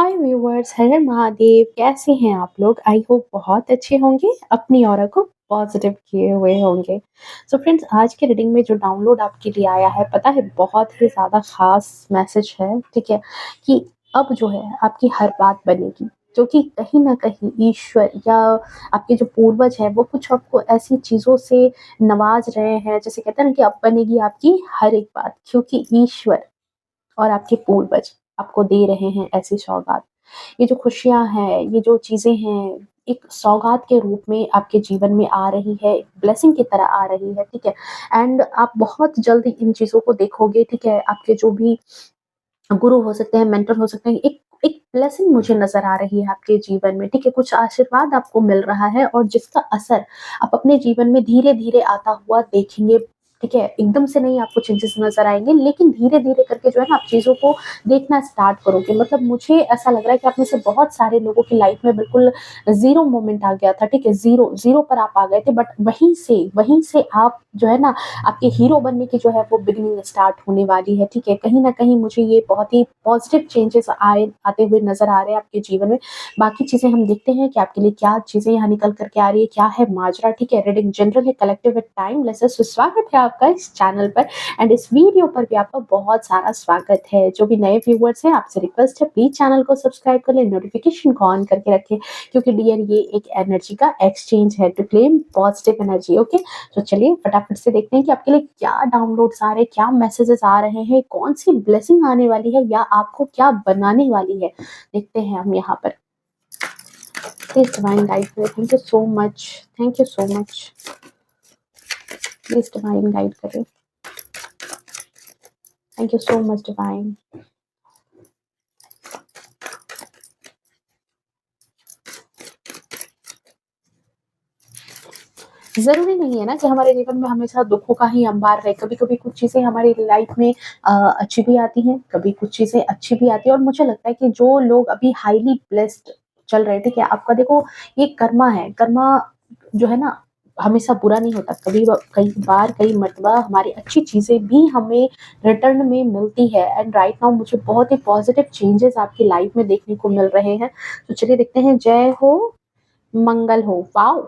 हाय viewers, हर हर महादेव। कैसे हैं आप लोग? आई होप बहुत अच्छे होंगे, अपनी ऑरा को पॉजिटिव किए हुए होंगे। सो फ्रेंड्स, आज के रीडिंग में जो डाउनलोड आपके लिए आया है, पता है बहुत ही ज़्यादा खास मैसेज है। ठीक है कि अब जो है आपकी हर बात बनेगी, क्योंकि कहीं ना कहीं ईश्वर या आपके जो पूर्वज है वो कुछ आपको ऐसी चीज़ों से नवाज रहे हैं, जैसे कहते हैं ना कि अब बनेगी आपकी हर एक बात, क्योंकि ईश्वर और आपके पूर्वज आपको दे रहे हैं ऐसी सौगात। ये जो खुशियाँ हैं, ये जो चीज़ें हैं, एक सौगात के रूप में आपके जीवन में आ रही है, एक ब्लेसिंग की तरह आ रही है, ठीक है? एंड आप बहुत जल्दी इन चीज़ों को देखोगे, ठीक है? आपके जो भी गुरु हो सकते हैं, मेंटर हो सकते हैं, एक एक ब्लेसिंग मुझे नज़र आ रही है आपके जीवन में, ठीक है? कुछ आशीर्वाद आपको मिल रहा है और जिसका असर आप अपने जीवन में धीरे-धीरे आता हुआ देखेंगे, ठीक है? एकदम से नहीं आपको चेंजेस नज़र आएँगे, लेकिन धीरे-धीरे करके जो है ना आप चीज़ों को देखना स्टार्ट करोगे। मतलब मुझे ऐसा लग रहा है कि आप में से बहुत सारे लोगों की लाइफ में बिल्कुल ज़ीरो मोमेंट आ गया था, ठीक है? ज़ीरो पर आप आ गए थे, बट वहीं से आप जो है ना आपके हीरो बनने की जो है वो बिगिनिंग स्टार्ट होने वाली है, ठीक है? कहीं न कहीं मुझे ये बहुत ही पॉज़िटिव चेंजेस आते हुए नज़र आ रहे हैं आपके जीवन में। बाकी चीज़ें हम देखते हैं कि आपके लिए क्या चीज़ें यहाँ निकल कर के आ रही है, क्या है माजरा, ठीक है? रीडिंग जनरल है, कलेक्टिव है, टाइमलेस है। सो स्वागत है आपका इस चैनल पर एंड इस वीडियो पर भी आपका बहुत सारा स्वागत है। जो भी नए व्यूअर्स हैं, आपसे रिक्वेस्ट है प्लीज़ चैनल को सब्सक्राइब कर लें, नोटिफ़िकेशन को ऑन करके रखें, क्योंकि डियर ये एक एनर्जी का एक्सचेंज है to claim positive energy, okay? तो चलिए फटाफट से देखते हैं कि आपके लिए क्या डाउनलोड्स आ रहे हैं, क्या मैसेजेस आ रहे हैं, कौन सी ब्लेसिंग आने वाली है या आपको क्या बनाने वाली है। देखते हैं हम यहाँ पर। प्लीज डिवाइन गाइड करें। Thank you so much, thank you so much. Please divine guide करें। Thank you so much divine. ज़रूरी नहीं है ना कि हमारे जीवन में हमेशा दुखों का ही अंबार रहे। कभी-कभी कुछ चीज़ें हमारी लाइफ में अच्छी भी आती हैं, कभी कुछ चीज़ें अच्छी भी आती हैं और मुझे लगता है कि जो लोग अभी हाइली ब्लेस्ड चल रहे हैं, ठीक है? आपका देखो ये कर्मा है, कर्मा जो है ना हमेशा बुरा नहीं होता। कई बार, कई मर्तबा हमारी अच्छी चीज़ें भी हमें रिटर्न में मिलती है एंड राइट नाउ मुझे बहुत ही पॉज़िटिव चेंजेज़ आपकी लाइफ में देखने को मिल रहे हैं। तो चलिए देखते हैं। जय हो मंगल हो। वाओ!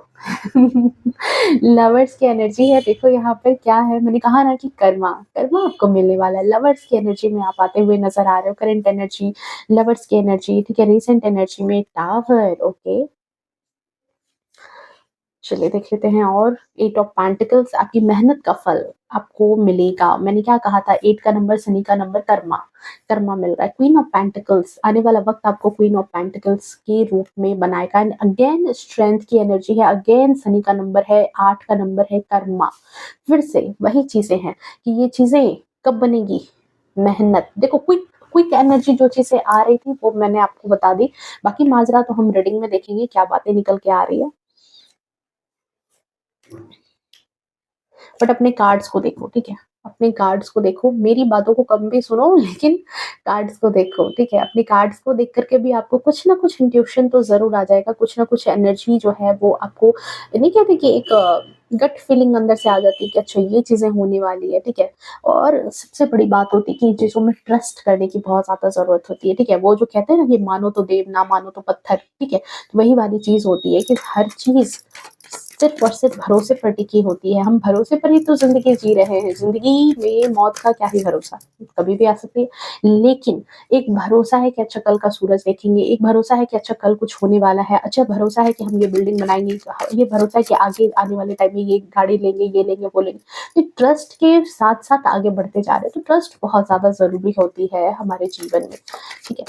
लवर्स की एनर्जी है। देखो यहाँ पर क्या है, मैंने कहा ना कि कर्मा, कर्मा आपको मिलने वाला है। लवर्स की एनर्जी में आप आते हुए नज़र आ रहे हो। करंट एनर्जी, लवर्स की एनर्जी, ठीक है? रीसेंट एनर्जी में टावर, ओके। चलिए देख लेते हैं और 8 ऑफ पेंटिकल्स आपकी मेहनत का फल आपको मिलेगा। मैंने क्या कहा था, 8 का नंबर शनि का नंबर, कर्मा, कर्मा मिल रहा है। क्वीन ऑफ पेंटिकल्स, आने वाला वक़्त आपको क्वीन ऑफ पेंटिकल्स के रूप में बनाएगा एंड अगेन स्ट्रेंथ की एनर्जी है, अगेन शनि का नंबर है, 8 का नंबर है, कर्मा। फिर से वही चीज़ें हैं कि ये चीज़ें कब बनेगी? मेहनत। देखो क्विक क्विक एनर्जी जो चीज़ें आ रही थी वो मैंने आपको बता दी। बाकी माजरा तो हम रीडिंग में देखेंगे क्या बातें निकल के आ रही है। बट अपने कार्ड्स को देखो, ठीक है? अपने कार्ड्स को देखो, मेरी बातों को कम भी सुनो लेकिन कार्ड्स को देखो, ठीक है? अपने कार्ड्स को देख कर के भी आपको कुछ ना कुछ इंट्यूशन तो ज़रूर आ जाएगा, कुछ ना कुछ एनर्जी जो है वो आपको नहीं कहते कि एक गट फीलिंग अंदर से आ जाती है कि अच्छा ये चीज़ें होने वाली है, ठीक है? और सबसे बड़ी बात होती है कि चीज़ों में ट्रस्ट करने की बहुत ज़्यादा ज़रूरत होती है, ठीक है? वो जो कहते हैं ना कि मानो तो देव, ना मानो तो पत्थर, ठीक है? तो वही वाली चीज़ होती है कि हर चीज़ सिर्फ़ और सिर्फ़ भरोसे पर टिकी होती है। हम भरोसे पर ही तो ज़िंदगी जी रहे हैं। ज़िंदगी में मौत का क्या ही भरोसा, कभी भी आ सकती है। लेकिन एक भरोसा है कि अच्छा कल का सूरज देखेंगे, एक भरोसा है कि अच्छा कल कुछ होने वाला है, अच्छा भरोसा है कि हम ये बिल्डिंग बनाएँगे, ये भरोसा है कि आगे आने वाले टाइम में ये गाड़ी लेंगे, ये लेंगे, वो लेंगे। तो ट्रस्ट के साथ-साथ आगे बढ़ते जा रहे हैं। तो ट्रस्ट बहुत ज़्यादा ज़रूरी होती है हमारे जीवन में, ठीक है?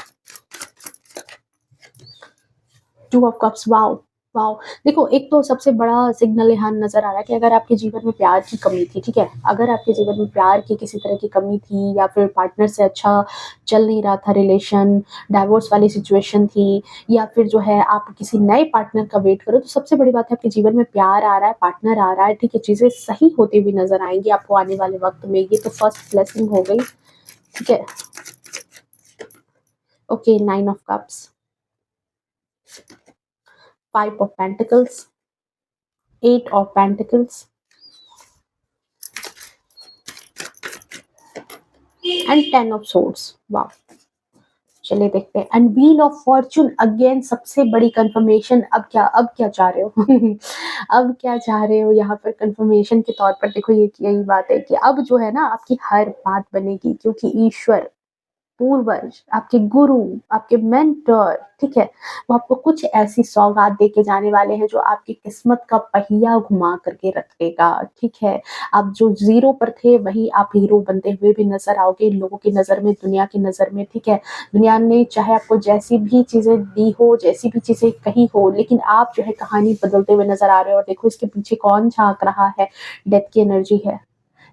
Two of cups, wow! Wow! देखो एक तो सबसे बड़ा सिग्नल यहाँ नज़र आ रहा है कि अगर आपके जीवन में प्यार की कमी थी, ठीक है? अगर आपके जीवन में प्यार की किसी तरह की कमी थी या फिर पार्टनर से अच्छा चल नहीं रहा था रिलेशन, डाइवोर्स वाली सिचुएशन थी या फिर जो है आप किसी नए पार्टनर का वेट कर रहे हो, तो सबसे बड़ी बात है आपके जीवन में प्यार आ रहा है, पार्टनर आ रहा है, ठीक है? चीज़ें सही होती हुई नज़र आएँगी आपको आने वाले वक़्त में। ये तो फर्स्ट ब्लेसिंग हो गई, ठीक है? Okay, 9 of cups, 5 of pentacles, 8 of pentacles and 10 of swords. Wow! चलिए देखते हैं। And wheel of Fortune again, सबसे बड़ी कंफर्मेशन। अब क्या चाह रहे हो? अब क्या चाह रहे हो यहाँ पर कंफर्मेशन के तौर पर? देखो ये यही बात है कि अब जो है ना आपकी हर बात बनेगी, क्योंकि ईश्वर, पूर्वज, आपके गुरु, आपके मेंटर, ठीक है, वो आपको कुछ ऐसी सौगात देके जाने वाले हैं जो आपकी किस्मत का पहिया घुमा करके रखेगा, ठीक है। आप जो ज़ीरो पर थे वहीं आप हीरो बनते हुए भी नज़र आओगे लोगों की नज़र में, दुनिया की नज़र में, ठीक है। दुनिया ने चाहे आपको जैसी भी चीज़ें दी हो, जैसी भी चीज़ें कही हो, लेकिन आप जो है कहानी बदलते हुए नज़र आ रहे हो। और देखो इसके पीछे कौन झाँक रहा है? डेथ की एनर्जी है।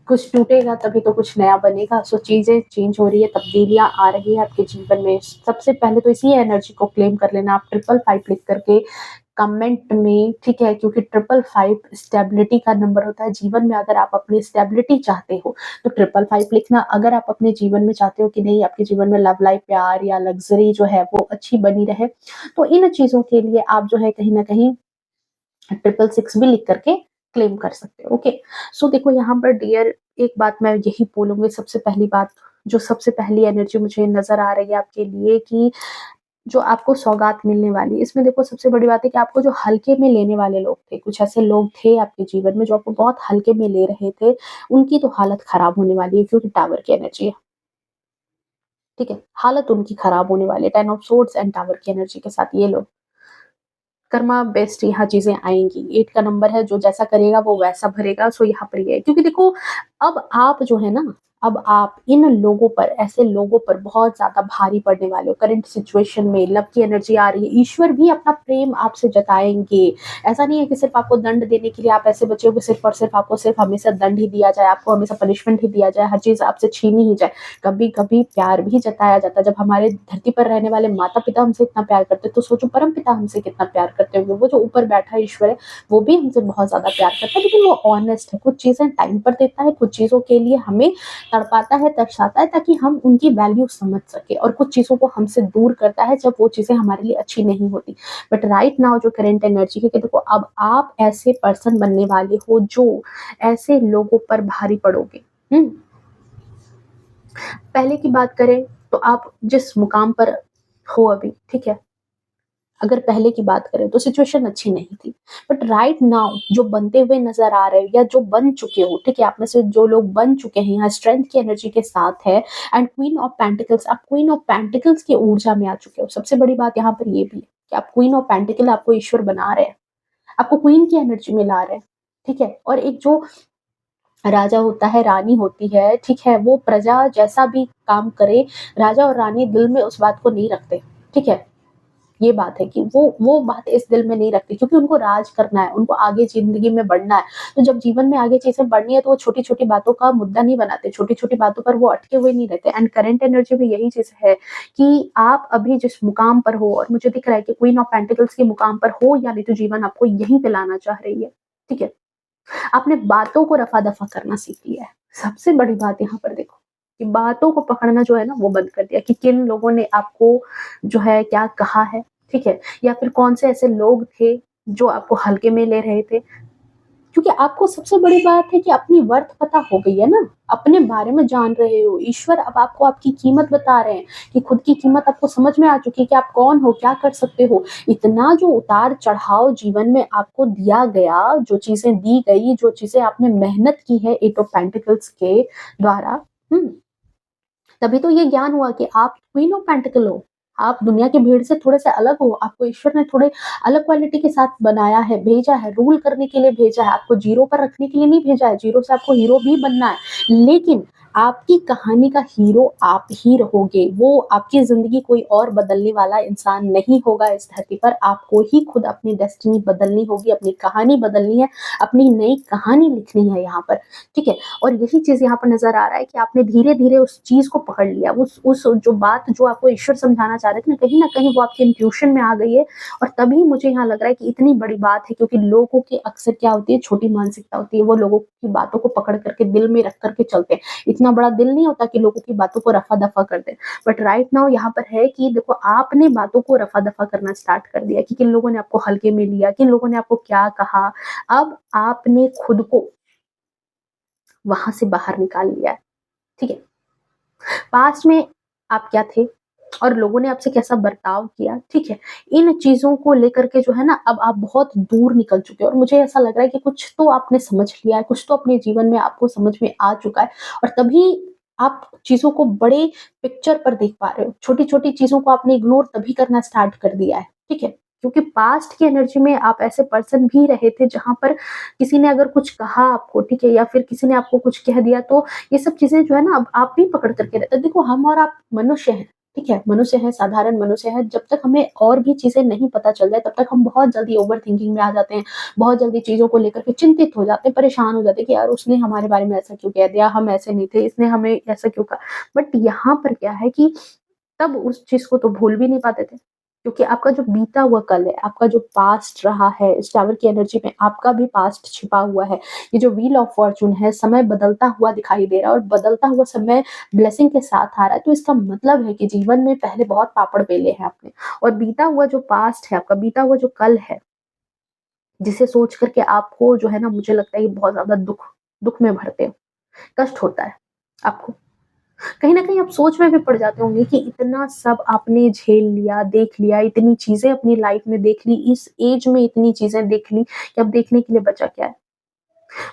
कुछ टूटेगा तभी तो कुछ नया बनेगा। सो चीज़ें चेंज हो रही है, तब्दीलियाँ आ रही है आपके जीवन में। सबसे पहले तो इसी एनर्जी को क्लेम कर लेना। आप 555 लिख करके कमेंट में, ठीक है, क्योंकि 555 स्टेबिलिटी का नंबर होता है। जीवन में अगर आप अपनी स्टेबिलिटी चाहते हो तो 555 लिखना। अगर आप अपने जीवन में चाहते हो कि नहीं, आपके जीवन में लव लाइफ, प्यार या लग्जरी जो है वो अच्छी बनी रहे, तो इन चीज़ों के लिए आप जो है कहीं न कहीं 666 भी लिख करके क्लेम कर सकते हो। ओके। सो देखो यहाँ पर डियर, एक बात मैं यही बोलूँगी, सबसे पहली बात, जो सबसे पहली एनर्जी मुझे नज़र आ रही है आपके लिए कि जो आपको सौगात मिलने वाली है, इसमें देखो सबसे बड़ी बात है कि आपको जो हल्के में लेने वाले लोग थे, कुछ ऐसे लोग थे आपके जीवन में जो आपको बहुत हल्के में ले रहे थे, उनकी तो हालत खराब होने वाली है, क्योंकि टावर की एनर्जी है, ठीक है? हालत उनकी खराब होने वाली है। 10 ऑफ सोर्ड्स एंड टावर की एनर्जी के साथ ये लोग। कर्मा बेस्ट यहाँ चीज़ें आएँगी। 8 का नंबर है, जो जैसा करेगा वो वैसा भरेगा, सो यहाँ पर ये है। क्योंकि देखो, अब आप जो है ना, अब आप इन लोगों पर, ऐसे लोगों पर बहुत ज़्यादा भारी पड़ने वाले हो। करंट सिचुएशन में लव की एनर्जी आ रही है, ईश्वर भी अपना प्रेम आपसे जताएँगे। ऐसा नहीं है कि सिर्फ़ आपको दंड देने के लिए आप ऐसे बचे हो कि सिर्फ़ और सिर्फ़ आपको सिर्फ़ हमेशा दंड ही दिया जाए, आपको हमेशा पनिशमेंट ही दिया जाए, हर चीज़ आपसे छीनी ही जाए। कभी-कभी प्यार भी जताया जाता है। जब हमारे धरती पर रहने वाले माता-पिता हमसे इतना प्यार करते हैं, तो सोचो परम-पिता हमसे कितना प्यार करते होंगे। वो जो ऊपर बैठा ईश्वर है, वो भी हमसे बहुत ज़्यादा प्यार करता है, लेकिन वो ऑनेस्ट है। कुछ चीज़ें टाइम पर देता है, कुछ चीज़ों के लिए हमें तड़पाता है, तरसाता है, ताकि हम उनकी वैल्यू समझ सकें, और कुछ चीज़ों को हमसे दूर करता है जब वो चीज़ें हमारे लिए अच्छी नहीं होती। बट राइट नाउ जो करंट एनर्जी है कि देखो, अब आप ऐसे पर्सन बनने वाले हो जो ऐसे लोगों पर भारी पड़ोगे। हुँ? पहले की बात करें तो आप जिस मुकाम पर हो अभी, ठीक है? अगर पहले की बात करें तो सिचुएशन अच्छी नहीं थी। बट राइट नाउ जो बनते हुए नज़र आ रहे हो या जो बन चुके हो, ठीक है? आप में से जो लोग बन चुके हैं, यहाँ स्ट्रेंथ की एनर्जी के साथ है। एंड क्वीन ऑफ पेंटिकल्स, आप क्वीन ऑफ पेंटिकल्स की ऊर्जा में आ चुके हो। सबसे बड़ी बात यहाँ पर ये भी है कि आप क्वीन ऑफ पेंटिकल, आपको ईश्वर बना रहे हैं, आपको क्वीन की एनर्जी में ला रहे हैं, ठीक है? और एक जो राजा होता है, रानी होती है, ठीक है? वो प्रजा जैसा भी काम करे, राजा और रानी दिल में उस बात को नहीं रखते, ठीक है? ये बात है कि वो बात इस दिल में नहीं रखते, क्योंकि उनको राज करना है, उनको आगे ज़िंदगी में बढ़ना है। तो जब जीवन में आगे चीज़ें बढ़नी है, तो वो छोटी-छोटी बातों का मुद्दा नहीं बनाते, छोटी-छोटी बातों पर वो अटके हुए नहीं रहते। एंड करंट एनर्जी में यही चीज़ है कि आप अभी जिस मुकाम पर हो, और मुझे दिख रहा है कि क्वीन ऑफ पेंटिकल्स के मुकाम पर हो, यानी तो जीवन आपको यहीं पे लाना चाह रही है, ठीक है? आपने बातों को रफ़ा-दफ़ा करना सीख लिया है। सबसे बड़ी बात यहाँ पर देखो, कि बातों को पकड़ना जो है ना वो बंद कर दिया, कि किन लोगों ने आपको जो है क्या कहा है, ठीक है? या फिर कौन से ऐसे लोग थे जो आपको हल्के में ले रहे थे। क्योंकि आपको सबसे बड़ी बात है कि अपनी वर्थ पता हो गई है ना, अपने बारे में जान रहे हो। ईश्वर अब आपको आपकी कीमत बता रहे हैं, कि खुद की कीमत आपको समझ में आ चुकी है कि आप कौन हो, क्या कर सकते हो। इतना जो उतार-चढ़ाव जीवन में आपको दिया गया, जो चीज़ें दी गई, जो चीज़ें आपने मेहनत की है एट ऑफ पेंटिकल्स के द्वारा, हुँ? तभी तो ये ज्ञान हुआ कि आप क्वीन ऑफ पेंटिकल हो। आप दुनिया की भीड़ से थोड़े-से अलग हो, आपको ईश्वर ने थोड़े अलग क्वालिटी के साथ बनाया है, भेजा है, रूल करने के लिए भेजा है, आपको ज़ीरो पर रखने के लिए नहीं भेजा है, ज़ीरो से आपको हीरो भी बनना है। लेकिन आपकी कहानी का हीरो आप ही रहोगे, वो आपकी ज़िंदगी कोई और बदलने वाला इंसान नहीं होगा इस धरती पर, आपको ही खुद अपनी डेस्टिनी बदलनी होगी, अपनी कहानी बदलनी है, अपनी नई कहानी लिखनी है यहाँ पर, ठीक है? और यही चीज़ यहाँ पर नज़र आ रहा है कि आपने धीरे-धीरे उस चीज़ को पकड़ लिया। उस जो बात जो आपको ईश्वर समझाना चाह रहे थे ना, कहीं न कहीं वो आपके इंट्यूशन में आ गई है। और तभी मुझे यहाँ लग रहा है कि इतनी बड़ी बात है, क्योंकि लोगों की अक्सर क्या होती है, छोटी मानसिकता होती है। वो लोगों की बातों को पकड़ करके दिल में रख कर के चलते हैं। इतना बड़ा दिल नहीं होता कि लोगों की बातों को रफ़ा-दफ़ा कर दें। बट राइट नाउ यहाँ पर है कि देखो, आपने बातों को रफ़ा-दफ़ा करना स्टार्ट कर दिया, कि किन लोगों ने आपको हल्के में लिया, किन लोगों ने आपको क्या कहा। अब आपने खुद को वहाँ से बाहर निकाल लिया है, ठीक है? पास्ट में आप क्या थे? और लोगों ने आपसे कैसा बर्ताव किया, ठीक है? इन चीज़ों को लेकर के जो है ना अब आप बहुत दूर निकल चुके हो और मुझे ऐसा लग रहा है कि कुछ तो आपने समझ लिया है, कुछ तो अपने जीवन में आपको समझ में आ चुका है और तभी आप चीज़ों को बड़े पिक्चर पर देख पा रहे हो। छोटी-छोटी चीज़ों को आपने इग्नोर तभी करना स्टार्ट कर दिया है, ठीक है? क्योंकि पास्ट की एनर्जी में आप ऐसे पर्सन भी रहे थे जहाँ पर किसी ने अगर कुछ कहा आपको, ठीक है? या फिर किसी ने आपको कुछ कह दिया तो ये सब चीज़ें जो है ना अब आप भी पकड़ कर के रहते हैं। देखो हम और आप मनुष्य हैं, ठीक है? मनुष्य हैं, साधारण मनुष्य हैं, जब तक हमें और भी चीज़ें नहीं पता चल जाए तब तक हम बहुत जल्दी ओवरथिंकिंग में आ जाते हैं, बहुत जल्दी चीज़ों को लेकर के चिंतित हो जाते हैं, परेशान हो जाते हैं कि यार उसने हमारे बारे में ऐसा क्यों कह दिया, हम ऐसे नहीं थे, इसने हमें ऐसा क्यों कहा। बट यहाँ पर क्या है कि तब उस चीज़ को तो भूल भी नहीं पाते थे, क्योंकि आपका जो बीता हुआ कल है, आपका जो पास्ट रहा है, इस टावर की एनर्जी में आपका भी पास्ट छिपा हुआ है। ये जो व्हील ऑफ फॉर्च्यून है, समय बदलता हुआ दिखाई दे रहा है और बदलता हुआ समय ब्लेसिंग के साथ आ रहा है, तो इसका मतलब है कि जीवन में पहले बहुत पापड़ बेले हैं आपने और बीता हुआ जो पास्ट है आपका, बीता हुआ जो कल है, जिसे सोच कर के आपको जो है ना मुझे लगता है कि बहुत ज़्यादा दुःख में भरते हो, कष्ट होता है आपको। कहीं न कहीं आप सोच में भी पड़ जाते होंगे कि इतना सब आपने झेल लिया, देख लिया, इतनी चीज़ें अपनी लाइफ़ में देख ली, इस एज में इतनी चीज़ें देख ली कि अब देखने के लिए बचा क्या है?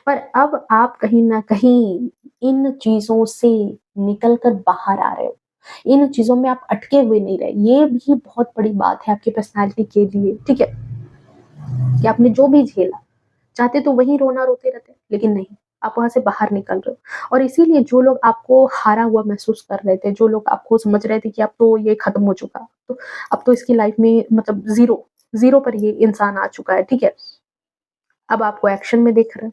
पर अब आप कहीं न कहीं इन चीज़ों से निकल कर बाहर आ रहे हो। इन चीज़ों में आप अटके हुए नहीं रहे। ये भी बहुत बड़ी बात है आपकी पर्सनैलिटी के लिए, ठीक है? कि आपने जो भी झेला, चाहते तो वहीं रोना रोते रहते, लेकिन नहीं, आप वहाँ से बाहर निकल रहे हो और इसीलिए जो लोग आपको हारा हुआ महसूस कर रहे थे, जो लोग आपको समझ रहे थे कि अब तो ये खत्म हो चुका, तो अब तो इसकी लाइफ़ में मतलब ज़ीरो पर ये इंसान आ चुका है, ठीक है? अब आपको एक्शन में दिख रहा है।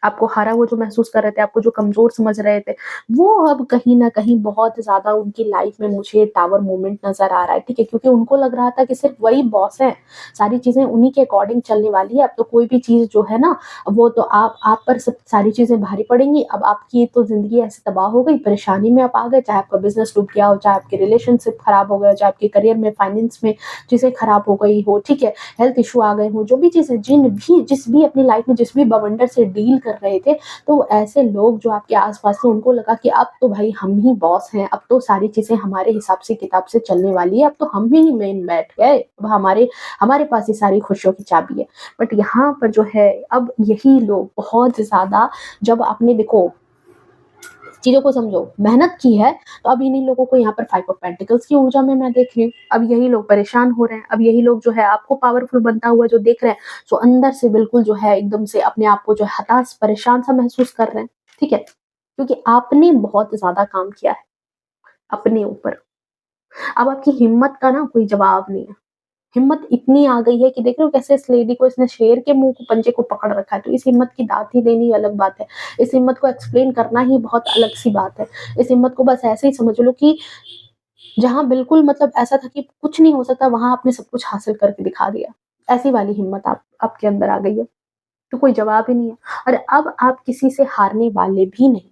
आपको हारा हुआ जो महसूस कर रहे थे, आपको जो कमज़ोर समझ रहे थे, वो अब कहीं न कहीं बहुत ज़्यादा उनकी लाइफ़ में मुझे टावर मोमेंट नज़र आ रहा है, ठीक है? क्योंकि उनको लग रहा था कि सिर्फ़ वही बॉस हैं, सारी चीज़ें उन्हीं के अकॉर्डिंग चलने वाली है, अब तो कोई भी चीज़ जो है ना, वो तो आप पर सब सारी चीज़ें भारी पड़ेंगी, अब आपकी तो ज़िंदगी ऐसे तबाह हो गई, परेशानी में आप आ गए, चाहे आपका बिज़नेस डूब गया हो, चाहे आपके रिलेशनशिप खराब हो गए हो, चाहे आपके करियर में, फाइनेंस में चीज़ें खराब हो गई हो, ठीक है? हेल्थ इश्यू आ गए हों, जो भी चीज़ें जिस भी अपनी लाइफ़ में जिस भी बवंडर से डील कर रहे थे, तो ऐसे लोग जो आपके आस-पास थे उनको लगा कि अब तो भाई हम ही बॉस हैं, अब तो सारी चीज़ें हमारे हिसाब से किताब से चलने वाली है, अब तो हम ही मेन बैठ गए, अब हमारे हमारे पास ही सारी खुशियों की चाबी है। बट यहाँ पर जो है अब यही लोग बहुत ज़्यादा जब आपने देखो चीज़ों को समझो, मेहनत की है, तो अब इन्हीं लोगों को यहाँ पर 5 ऑफ पेंटिकल्स की ऊर्जा में मैं देख रही हूँ। अब यही लोग परेशान हो रहे हैं, अब यही लोग जो है आपको पावरफुल बनता हुआ जो देख रहे हैं, सो अंदर से बिल्कुल जो है एकदम से अपने आप को जो है हताश, परेशान-सा महसूस कर रहे हैं, ठीक है? क्योंकि आपने बहुत ज़्यादा काम किया है अपने ऊपर। अब आपकी हिम्मत का ना कोई जवाब नहीं है। हिम्मत इतनी आ गई है कि देख रहे हो कैसे इस लेडी को इसने शेर के मुँह को पंजे को पकड़ रखा है, तो इस हिम्मत की दात ही देनी अलग बात है। इस हिम्मत को एक्सप्लेन करना ही बहुत अलग-सी बात है। इस हिम्मत को बस ऐसे ही समझ लो कि जहाँ बिल्कुल मतलब ऐसा था कि कुछ नहीं हो सकता, वहाँ आपने सब कुछ हासिल करके दिखा दिया। ऐसी वाली हिम्मत आप आपके अंदर आ गई है, तो कोई जवाब ही नहीं है और अब आप किसी से हारने वाले भी नहीं।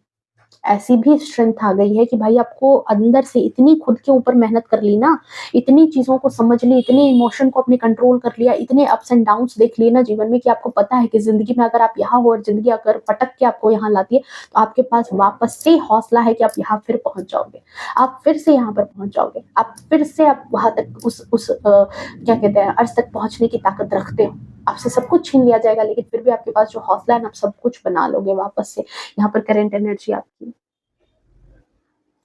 ऐसी भी स्ट्रेंथ आ गई है कि भाई आपको अंदर से इतनी खुद के ऊपर मेहनत कर ली ना, इतनी चीज़ों को समझ ली, इतने इमोशन को अपने कंट्रोल कर लिया, इतने अप्स एंड डाउन्स देख लिए ना जीवन में कि आपको पता है कि ज़िंदगी में अगर आप यहाँ हो और ज़िंदगी अगर पटक के आपको यहाँ लाती है, तो आपके पास वापस से हौसला है कि आप यहाँ फिर पहुँच जाओगे। आप फिर से यहाँ पर पहुँच जाओगे। आप फिर से आप वहाँ तक क्या कहते हैं अर्श तक पहुँचने की ताकत रखते हो। आपसे सब कुछ छीन लिया जाएगा लेकिन फिर भी आपके पास जो हौसला है ना, आप सब कुछ बना लोगे वापस से। यहाँ पर करंट एनर्जी आपकी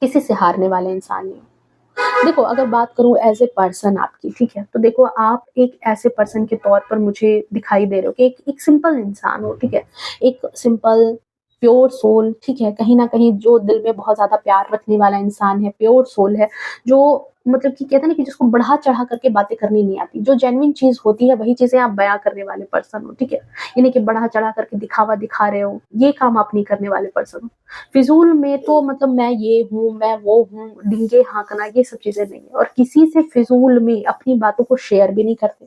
किसी से हारने वाले इंसान नहीं हो। देखो अगर बात करूँ एज़ ए पर्सन आपकी, ठीक है? तो देखो आप एक ऐसे पर्सन के तौर पर मुझे दिखाई दे रहे हो कि एक सिंपल इंसान हो, ठीक है? एक सिंपल प्योर सोल, ठीक है? कहीं न कहीं जो दिल में बहुत ज़्यादा प्यार रखने वाला इंसान है, प्योर सोल है, जो मतलब कि कहते हैं ना कि जिसको बढ़ा-चढ़ा करके बातें करनी नहीं आती। जो जेन्युइन चीज़ होती है वही चीज़ें आप बयाँ करने वाले पर्सन हो, ठीक है? ये नहीं कि बढ़ा-चढ़ा करके दिखावा दिखा रहे हो, ये काम आप नहीं करने वाले पर्सन हो। फिज़ूल में तो मतलब मैं ये हूँ, मैं वो हूँ, डींगे हाँकना ये सब चीज़ें नहीं है और किसी से फिज़ूल में अपनी बातों को शेयर भी नहीं करते।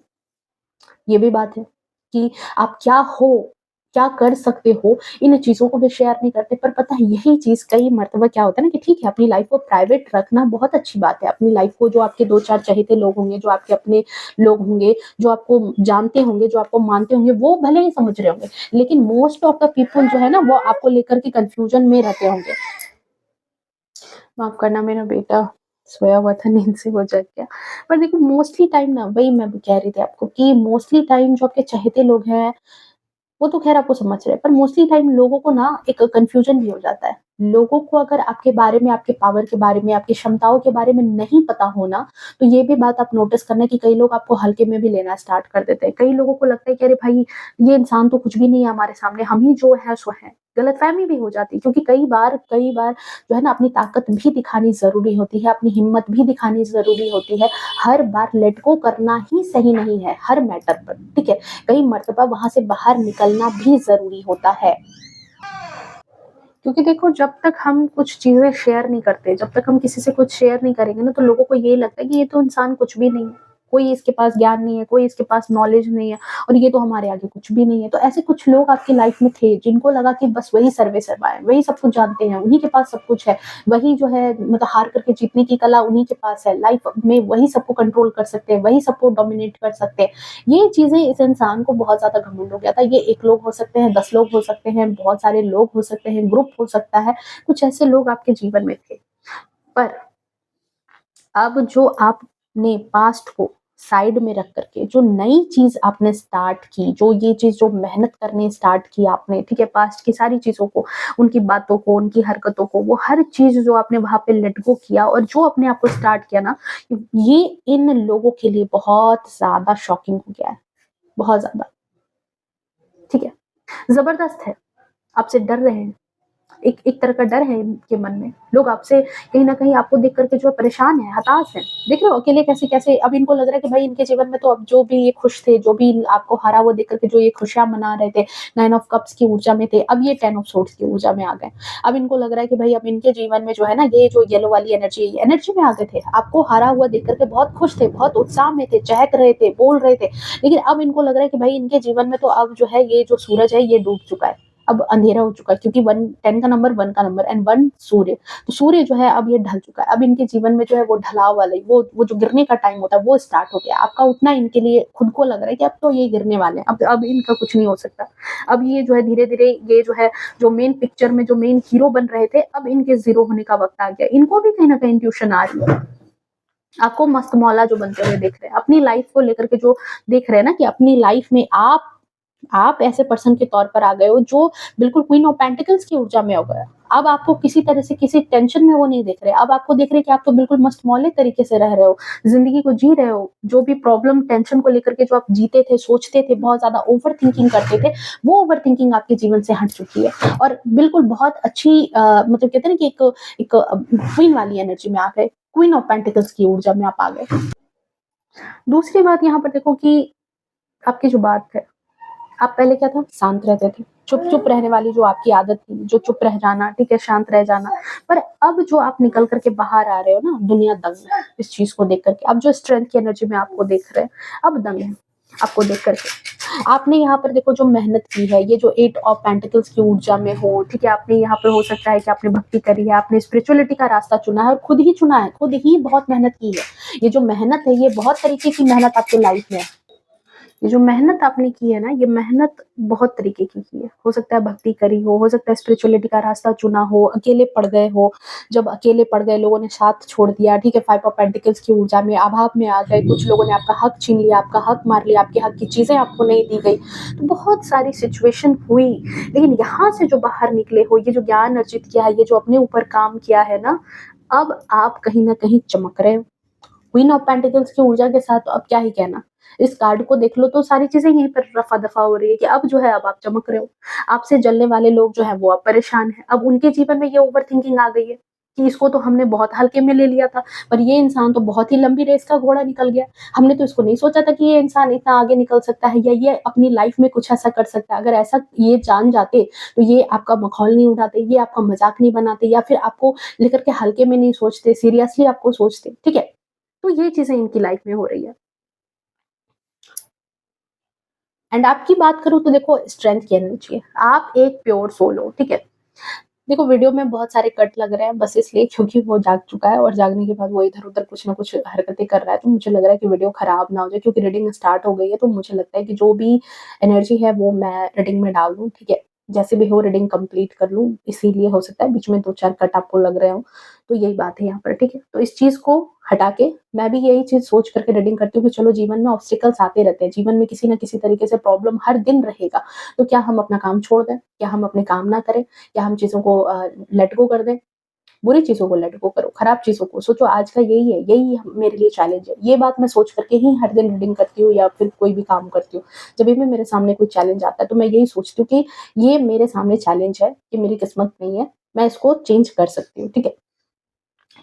ये भी बात है कि आप क्या हो, क्या कर सकते हो, इन चीज़ों को भी शेयर नहीं करते। पर पता है यही चीज़ कई मर्तबा क्या होता है ना कि ठीक है अपनी लाइफ़ को प्राइवेट रखना बहुत अच्छी बात है। अपनी लाइफ़ को जो आपके 2-4 चहेते लोग होंगे, जो आपके अपने लोग होंगे, जो आपको जानते होंगे, जो आपको मानते होंगे, वो भले ही समझ रहे होंगे। लेकिन मोस्ट ऑफ द पीपल जो है ना वो आपको लेकर के कन्फ्यूज़न में रहते होंगे। माफ़ करना मेरा बेटा सोया हुआ था, नींद से वो जग गया। पर देखो मोस्टली टाइम ना, वही मैं भी कह रही थी आपको कि मोस्टली टाइम जो आपके चहेते लोग हैं, वो तो ख़ैर आपको समझ रहे हैं, पर मोस्टली टाइम लोगों को ना एक कन्फ्यूज़न भी हो जाता है। लोगों को अगर आपके बारे में, आपके पावर के बारे में, आपकी क्षमताओं के बारे में नहीं पता हो ना, तो ये भी बात आप नोटिस करना कि कई लोग आपको हल्के में भी लेना स्टार्ट कर देते हैं। कई लोगों को लगता है कि अरे भाई, ये इंसान तो कुछ भी नहीं है हमारे सामने, हम ही जो है सो हैं। गलतफ़हमी भी हो जाती है, क्योंकि कई बार जो है ना, अपनी ताकत भी दिखानी ज़रूरी होती है, अपनी हिम्मत भी दिखानी ज़रूरी होती है। हर बार लेट गो करना ही सही नहीं है, हर मैटर पर, ठीक है? कई मर्तबा वहाँ से बाहर निकलना भी ज़रूरी होता है। क्योंकि देखो, जब तक हम कुछ चीज़ें शेयर नहीं करते, जब तक हम किसी से कुछ शेयर नहीं करेंगे ना, तो लोगों को ये लगता है कि ये तो इंसान कुछ भी नहीं है, कोई इसके पास ज्ञान नहीं है, कोई इसके पास नॉलेज नहीं है, और ये तो हमारे आगे कुछ भी नहीं है। तो ऐसे कुछ लोग आपकी लाइफ में थे, जिनको लगा कि बस वही सर्वे सर्वा है, वही सब कुछ जानते हैं, उन्हीं के पास सब कुछ है, वही जो है मतलब हार करके जीतने की कला उन्हीं के पास है, लाइफ में वही सबको कंट्रोल कर सकते हैं, वही सबको डोमिनेट कर सकते हैं। ये चीज़ें, इस इंसान को बहुत ज़्यादा घमंड हो गया था। ये 1 लोग हो सकते हैं, 10 लोग हो सकते हैं, बहुत सारे लोग हो सकते हैं, ग्रुप हो सकता है, कुछ ऐसे लोग आपके जीवन में थे। पर अब जो आपने पास्ट को साइड में रख करके जो नई चीज़ आपने स्टार्ट की, जो ये चीज़ जो मेहनत करनी स्टार्ट की आपने, ठीक है? पास्ट की सारी चीज़ों को, उनकी बातों को, उनकी हरकतों को, वो हर चीज़ जो आपने वहाँ पे लेट गो किया और जो अपने आप को स्टार्ट किया ना, ये इन लोगों के लिए बहुत ज़्यादा शॉकिंग हो गया है, बहुत ज़्यादा, ठीक है? ज़बरदस्त है, आपसे डर रहे हैं। एक एक तरह का डर है इनके मन में। लोग आपसे कहीं न कहीं आपको देख कर के जो है परेशान हैं, हताश हैं। देख रहे हो अकेले कैसे-कैसे अब इनको लग रहा है कि भाई इनके जीवन में तो अब जो भी ये खुश थे, जो भी आपको हारा हुआ देख कर के जो ये खुशियाँ मना रहे थे, 9 ऑफ कप्स की ऊर्जा में थे, अब ये 10 ऑफ सोर्ड्स की ऊर्जा में आ गए। अब इनको लग रहा है कि भाई अब इनके जीवन में जो है ना, ये जो येलो वाली एनर्जी है, ये एनर्जी में आ गए थे। आपको हारा हुआ देख कर के बहुत खुश थे, बहुत उत्साह में थे, चहक रहे थे, बोल रहे थे। लेकिन अब इनको लग रहा है कि भाई इनके जीवन में तो अब जो है ये जो सूरज है ये डूब चुका है। अब अंधेरा हो चुका है, क्योंकि 1 10 का नंबर 1 का नंबर एंड 1 सूर्य। तो सूर्य जो है अब ये ढल चुका है। अब इनके जीवन में जो है वो ढलाव वाला ही वो जो गिरने का टाइम होता है वो स्टार्ट हो गया। आपका उठना इनके लिए खुद को लग रहा है कि अब तो ये गिरने वाले हैं। अब इनका कुछ नहीं हो सकता। अब ये जो है धीरे-धीरे ये जो है जो मेन पिक्चर में जो मेन हीरो बन रहे थे, अब इनके ज़ीरो होने का वक़्त आ गया। इनको भी कहीं न कहीं ट्यूशन आ रही है। आपको मस्त मौला जो बनते हुए देख रहे हैं, अपनी लाइफ़ को लेकर के जो देख रहे हैं ना, कि अपनी लाइफ़ में आप ऐसे पर्सन के तौर पर आ गए हो जो बिल्कुल क्वीन ऑफ पेंटिकल्स की ऊर्जा में हो गए। अब आपको किसी तरह से किसी टेंशन में वो नहीं देख रहे। अब आपको देख रहे हैं कि आप तो बिल्कुल मस्त-मौले तरीके से रह रहे हो, ज़िंदगी को जी रहे हो। जो भी प्रॉब्लम, टेंशन को लेकर के जो आप जीते थे, सोचते थे, बहुत ज़्यादा ओवर थिंकिंग करते थे, वो ओवर थिंकिंग आपके जीवन से हट चुकी है। और बिल्कुल बहुत अच्छी मतलब कहते हैं ना कि एक क्वीन वाली एनर्जी में आ गए, क्वीन ऑफ पेंटिकल्स की ऊर्जा में आप आ गए। दूसरी बात यहाँ पर देखो कि आपकी जो बात है, आप पहले क्या था? शांत रहते थे। चुप-चुप रहने वाली जो आपकी आदत थी, जो चुप रह जाना, ठीक है, शांत रह जाना। पर अब जो आप निकल कर के बाहर आ रहे हो ना, दुनिया दंग है इस चीज़ को देख कर के। अब जो स्ट्रेंथ की एनर्जी में आपको देख रहे हैं, अब दंग है आपको देख कर के। आपने यहाँ पर देखो जो मेहनत की है, ये जो 8 ऑफ पेंटिकल्स की ऊर्जा में हो, ठीक है, आपने यहाँ पे हो सकता है कि आपने भक्ति करी है, आपने स्पिरिचुअलिटी का रास्ता चुना है और खुद ही चुना है, खुद ही बहुत मेहनत की है। ये जो मेहनत है, ये बहुत तरीके की मेहनत आपकी लाइफ में है। ये जो मेहनत आपने की है ना, ये मेहनत बहुत तरीके की है। हो सकता है भक्ति करी हो सकता है स्पिरिचुअलिटी का रास्ता चुना हो, अकेले पड़ गए हो। जब अकेले पड़ गए, लोगों ने साथ छोड़ दिया, ठीक है, 5 ऑफ पेंटिकल्स की ऊर्जा में अभाव में आ गए, कुछ लोगों ने आपका हक छीन लिया, आपका हक मार लिया, आपके हक की चीज़ें आपको नहीं दी गई। तो बहुत सारी सिचुएशन हुई, लेकिन यहाँ से जो बाहर निकले हो, ये जो ज्ञान अर्जित किया है, ये जो अपने ऊपर काम किया है ना, अब आप कहीं न कहीं चमक रहे हो। क्वीन ऑफ पेंटिकल्स की ऊर्जा के साथ तो अब क्या ही कहना। इस कार्ड को देख लो तो सारी चीज़ें यहीं पर रफ़ा-दफ़ा हो रही है कि अब जो है अब आप चमक रहे हो। आपसे जलने वाले लोग जो हैं वो अब परेशान हैं। अब उनके जीवन में ये ओवरथिंकिंग आ गई है कि इसको तो हमने बहुत हल्के में ले लिया था, पर ये इंसान तो बहुत ही लंबी रेस का घोड़ा निकल गया। हमने तो इसको नहीं सोचा था कि ये इंसान इतना आगे निकल सकता है या ये अपनी लाइफ़ में कुछ ऐसा कर सकता है। अगर ऐसा ये जान जाते तो ये आपका मखौल नहीं उड़ाते, ये आपका मज़ाक नहीं बनाते या फिर आपको लेकर के हल्के में नहीं सोचते, सीरियसली आपको सोचते। ठीक है? तो ये चीज़ें इनकी लाइफ में हो रही है। एंड आपकी बात करूँ तो देखो स्ट्रेंथ की एनर्जी है। आप एक प्योर सोल हो, ठीक है? देखो वीडियो में बहुत सारे कट लग रहे हैं बस इसलिए क्योंकि वो जाग चुका है और जागने के बाद वो इधर-उधर कुछ न कुछ हरकतें कर रहा है, तो मुझे लग रहा है कि वीडियो खराब ना हो जाए क्योंकि रीडिंग स्टार्ट हो गई है, तो मुझे लगता है कि जो भी एनर्जी है वो मैं रीडिंग में डाल दूँ, ठीक है? जैसे भी हो रीडिंग कंप्लीट कर लूँ, इसीलिए हो सकता है बीच में 2-4 कट आपको लग रहे हों। तो यही बात है यहाँ पर, ठीक है? तो इस चीज़ को हटा के मैं भी यही चीज़ सोच करके रीडिंग करती हूँ कि चलो जीवन में ऑब्स्टिकल्स आते रहते हैं, जीवन में किसी न किसी तरीके से प्रॉब्लम हर दिन रहेगा। तो क्या हम अपना काम छोड़ दें? क्या हम अपने काम ना करें? क्या हम चीज़ों को लेट गो कर दें? बुरी चीज़ों को लेट गो करो, खराब चीज़ों को सोचो आज का यही है, यही मेरे लिए चैलेंज है। ये बात मैं सोच करके ही हर दिन रीडिंग करती हूँ या फिर कोई भी काम करती हूँ। जब भी मेरे सामने कोई चैलेंज आता है तो मैं यही सोचती हूँ कि ये मेरे सामने चैलेंज है, ये मेरी किस्मत नहीं है, मैं इसको चेंज कर सकती हूँ, ठीक है?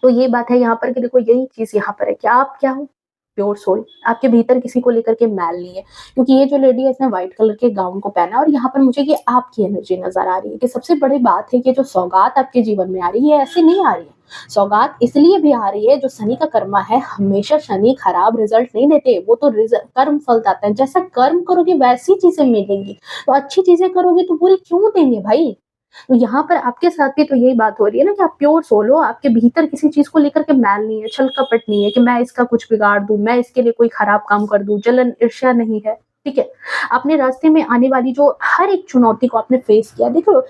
तो ये बात है यहाँ पर कि देखो यही चीज़ यहाँ पर है कि आप क्या हो? Pure soul. आपके भीतर किसी को लेकर के मैल नहीं है। क्योंकि ये जो लेडी है इसने व्हाइट कलर के गाउन को पहना है और यहाँ पर मुझे ये आपकी एनर्जी नज़र आ रही है कि सबसे बड़ी बात है कि जो सौगात आपके जीवन में आ रही है, ये ऐसे नहीं आ रही है। सौगात इसलिए भी आ रही है जो शनि का कर्मा है, हमेशा शनि खराब रिज़ल्ट नहीं देते, वो तो कर्म फल देता है। जैसा कर्म करोगे वैसी चीज़ें मिलेंगी। तो अच्छी चीज़ें करोगे तो बुरी क्यों देंगे भाई? तो यहाँ पर आपके साथ भी तो यही बात हो रही है ना कि आप प्योर सोल हो, आपके भीतर किसी चीज़ को लेकर के मैल नहीं है, छल-कपट नहीं है कि मैं इसका कुछ बिगाड़ दूँ, मैं इसके लिए कोई खराब काम कर दूँ, जलन, ईर्ष्या नहीं है, ठीक है? अपने रास्ते में आने वाली जो हर एक चुनौती को आपने फेस किया, देखो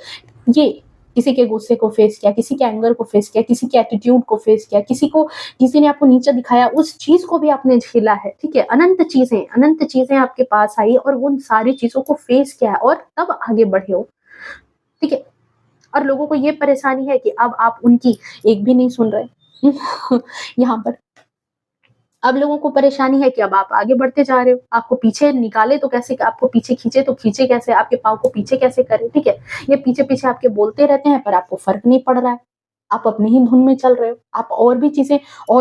ये किसी के गुस्से को फेस किया, किसी के एंगर को फेस किया, किसी के एटीट्यूड को फेस किया, किसी ने आपको नीचा दिखाया, उस चीज़ को भी आपने झेला है, ठीक है? अनंत चीज़ें आपके पास आई और उन सारी चीज़ों को फेस किया है और तब आगे बढ़े हो, ठीक है? और लोगों को ये परेशानी है कि अब आप उनकी एक भी नहीं सुन रहे यहाँ पर अब लोगों को परेशानी है कि अब आप आगे बढ़ते जा रहे हो, आपको पीछे निकाले तो कैसे, आपको पीछे खींचे तो खींचे कैसे, आपके पाँव को पीछे कैसे करें, ठीक है? ये पीछे-पीछे आपके बोलते रहते हैं पर आपको फ़र्क नहीं पड़ रहा है। आप अपनी ही धुन में चल रहे हो। आप और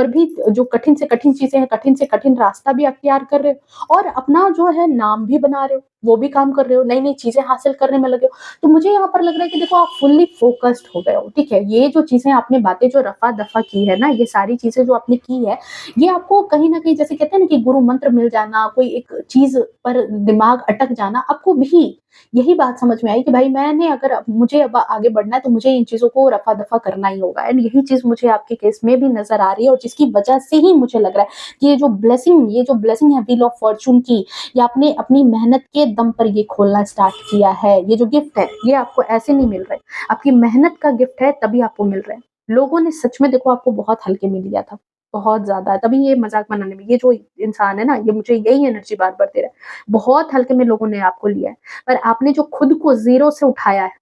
भी जो कठिन से कठिन चीज़ें हैं, कठिन से कठिन रास्ता भी अख्तियार कर रहे हो और अपना जो है नाम भी बना रहे हो, वो भी काम कर रहे हो, नई-नई चीज़ें हासिल करने में लगे हो। तो मुझे यहाँ पर लग रहा है कि देखो आप फुल्ली फ़ोकस्ड हो गए हो, ठीक है? ये जो चीज़ें आपने बातें जो रफ़ा-दफ़ा की है ना, ये सारी चीज़ें जो आपने की है, ये आपको कहीं न कहीं जैसे कहते हैं ना कि गुरु मंत्र मिल जाना, कोई एक चीज़ पर दिमाग अटक जाना, आपको भी यही बात समझ में आई कि भाई मैंने अगर मुझे अब आगे बढ़ना है तो मुझे इन चीज़ों को रफ़ा-दफ़ा करना ही होगा एंड यही चीज़ मुझे आपके केस में भी नज़र आ रही है और जिसकी वजह से ही मुझे लग रहा है कि ये जो ब्लेसिंग है व्हील ऑफ फॉर्च्यून की, ये आपने अपनी मेहनत के दम पर ये खोलना स्टार्ट किया है। ये जो गिफ्ट है, ये आपको ऐसे नहीं मिल रहे। आपकी मेहनत का गिफ्ट है तभी आपको मिल रहे हैं। लोगों ने सच में देखो आपको बहुत हल्के में लिया था, बहुत ज़्यादा। तभी ये मज़ाक बनाने में ये जो इंसान है ना, ये मुझे यही एनर्जी बार-बार दे रहा है। बहुत हल्के में लोगों ने आपको लिया है। पर आपने जो खुद को ज़ीरो से उठाया है,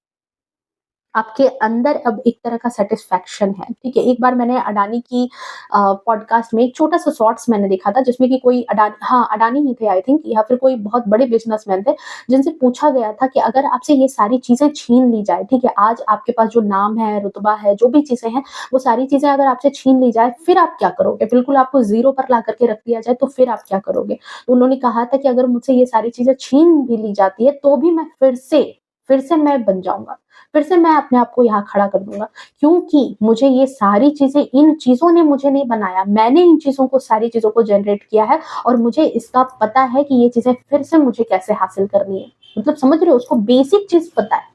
आपके अंदर अब एक तरह का सैटिस्फैक्शन है, ठीक है? एक बार मैंने अडानी की पॉडकास्ट में एक छोटा-सा शॉर्ट्स मैंने देखा था जिसमें कि कोई अडानी ही थे आई थिंक या फिर कोई बहुत बड़े बिज़नेसमैन थे, जिनसे पूछा गया था कि अगर आपसे ये सारी चीज़ें छीन ली जाए, ठीक है? आज आपके पास जो नाम है, रुतबा है, जो भी चीज़ें हैं, वो सारी चीज़ें अगर आपसे छीन ली जाए, फिर आप क्या करोगे? बिल्कुल आपको ज़ीरो पर ला कर के रख दिया जाए, तो फिर आप क्या करोगे? तो उन्होंने कहा था कि अगर मुझसे ये सारी चीज़ें छीन भी ली जाती है, तो भी मैं फिर से मैं बन जाऊँगा। फिर से मैं अपने आप को यहाँ खड़ा कर दूँगा क्योंकि मुझे ये सारी चीज़ें इन चीज़ों ने मुझे नहीं बनाया, मैंने इन चीज़ों को सारी चीज़ों को जनरेट किया है और मुझे इसका पता है कि ये चीज़ें फिर से मुझे कैसे हासिल करनी है। मतलब समझ रहे हो उसको बेसिक चीज़ पता है।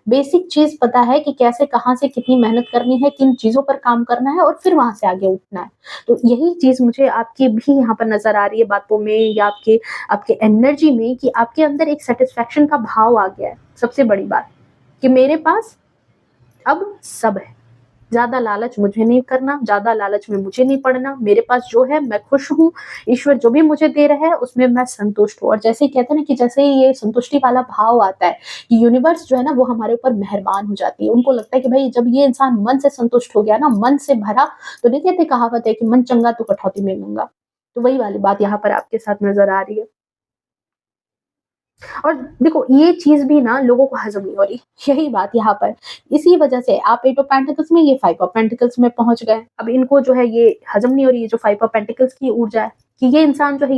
बेसिक चीज़ पता है कि कैसे कहाँ से कितनी मेहनत करनी है, किन चीज़ों पर काम करना है और फिर वहाँ से आगे उठना है। तो यही चीज़ मुझे आपकी भी यहाँ पर नज़र आ रही है बातों में या आपके आपके एनर्जी में कि आपके अंदर एक सैटिस्फैक्शन का भाव आ गया है, सबसे बड़ी बात। कि मेरे पास अब सब है। ज़्यादा लालच मुझे नहीं करना, ज़्यादा लालच में मुझे नहीं पड़ना, मेरे पास जो है मैं खुश हूँ, ईश्वर जो भी मुझे दे रहा है उसमें मैं संतुष्ट हूँ और जैसे कहते हैं ना कि जैसे ही ये संतुष्टि वाला भाव आता है, कि यूनिवर्स जो है ना वो हमारे ऊपर मेहरबान हो जाती है। उनको लगता है कि भई जब ये इंसान मन से संतुष्ट हो गया ना, मन से भरा, तो नहीं कहते कहावत है कि मन चंगा तो कठौती में गंगा। तो वही वाली बात यहाँ पर आपके साथ नज़र आ रही है। और देखो ये चीज़ भी ना लोगों को हज़म नहीं हो रही, यही बात यहाँ पर। इसी वजह से आप एट ऑफ पेंटिकल्स में, ये फाइव ऑफ पेंटिकल्स में पहुँच गए। अब इनको जो है ये हज़म नहीं हो रही है जो फाइव ऑफ पेंटिकल्स की ऊर्जा है, कि ये इंसान जो है